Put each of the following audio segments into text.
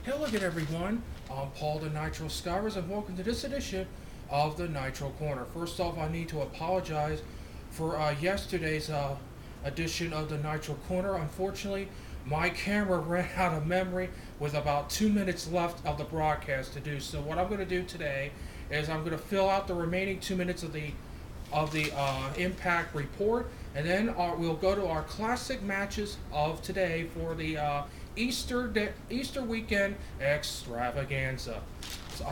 Hello again, everyone. I'm Paul the Nitro Skywers, and welcome to this edition of the Nitro Corner. First off, I need to apologize for yesterday's edition of the Nitro Corner. Unfortunately, my camera ran out of memory with about 2 minutes left of the broadcast to do. So what I'm going to do today is I'm going to fill out the remaining 2 minutes of the Impact report, and then we'll go to our classic matches of today for the Easter weekend extravaganza.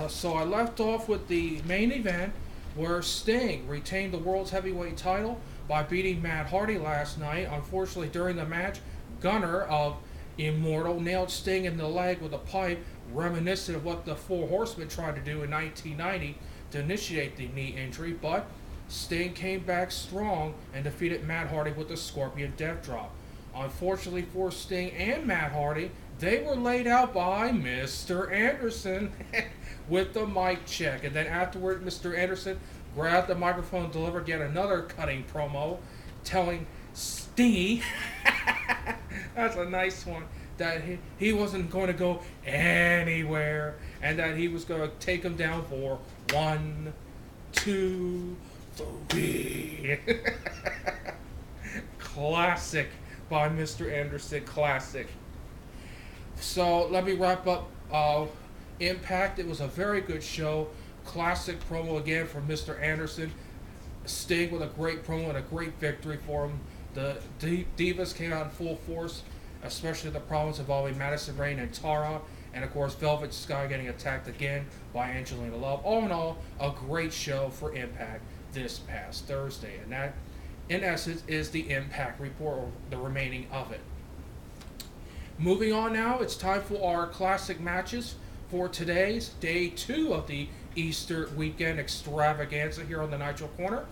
So I left off with the main event where Sting retained the world's heavyweight title by beating Matt Hardy last night. Unfortunately, during the match, Gunner of Immortal nailed Sting in the leg with a pipe, reminiscent of what the Four Horsemen tried to do in 1990 to initiate the knee injury, but Sting came back strong and defeated Matt Hardy with the Scorpion Death Drop. Unfortunately for Sting and Matt Hardy, they were laid out by Mr. Anderson with the mic check. And then afterward, Mr. Anderson grabbed the microphone and delivered yet another cutting promo, telling Stingy, that's a nice one, that he wasn't going to go anywhere and that he was going to take him down for 1, 2, 3. Classic by Mr. Anderson, classic. So let me wrap up Impact. It was a very good show. Classic promo again from Mr. Anderson. Sting with a great promo and a great victory for him. The Divas came out in full force, especially the problems involving Madison Rayne and Tara, and of course Velvet Sky getting attacked again by Angelina Love. All in all, a great show for Impact this past Thursday, and that in essence is the Impact report, or the remaining of it. Moving on now, it's time for our classic matches for today's day 2 of the Easter weekend extravaganza here on the Nitro Corner.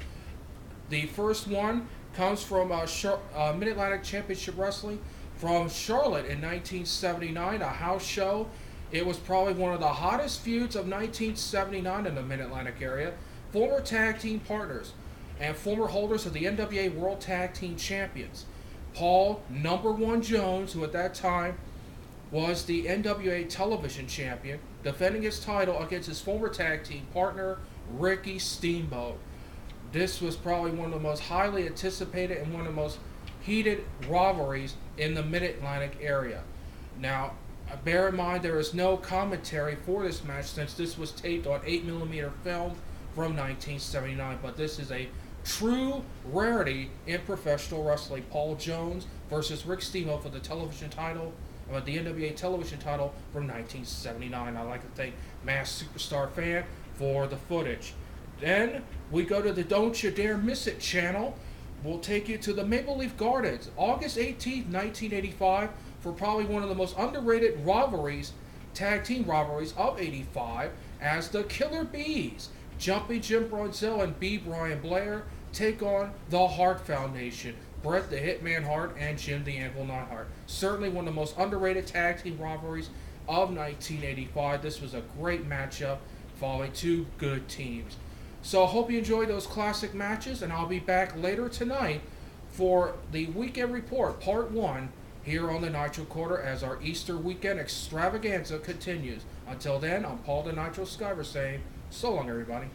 The first one comes from Mid-Atlantic Championship Wrestling from Charlotte in 1979, a house show. It was probably one of the hottest feuds of 1979 in the Mid-Atlantic area. Former tag team partners and former holders of the NWA World Tag Team Champions. Paul "Number One" Jones, who at that time was the NWA Television Champion, defending his title against his former tag team partner, RickSteamboat. This was probably one of the most highly anticipated and one of the most heated rivalries in the Mid-Atlantic area. Now, bear in mind there is no commentary for this match since this was taped on 8mm film from 1979, but this is a true rarity in professional wrestling. Paul Jones versus RickSteamboat for the television title, the NWA television title from 1979. I'd like to thank Mass Superstar Fan for the footage. Then we go to the Don't You Dare Miss It channel. We'll take you to the Maple Leaf Gardens, August 18th, 1985, for probably one of the most underrated rivalries, tag team rivalries of 85, as the Killer Bees, Jumpy Jim Brunzell and B. Brian Blair, take on the Hart Foundation, Bret the Hitman Hart and Jim the Anvil Neidhart. Certainly one of the most underrated tag team rivalries of 1985. This was a great matchup following two good teams. So I hope you enjoyed those classic matches, and I'll be back later tonight for the Weekend Report, Part 1, here on the Nitro Corner as our Easter weekend extravaganza continues. Until then, I'm Paul the Nitro Skyver saying, so long, everybody.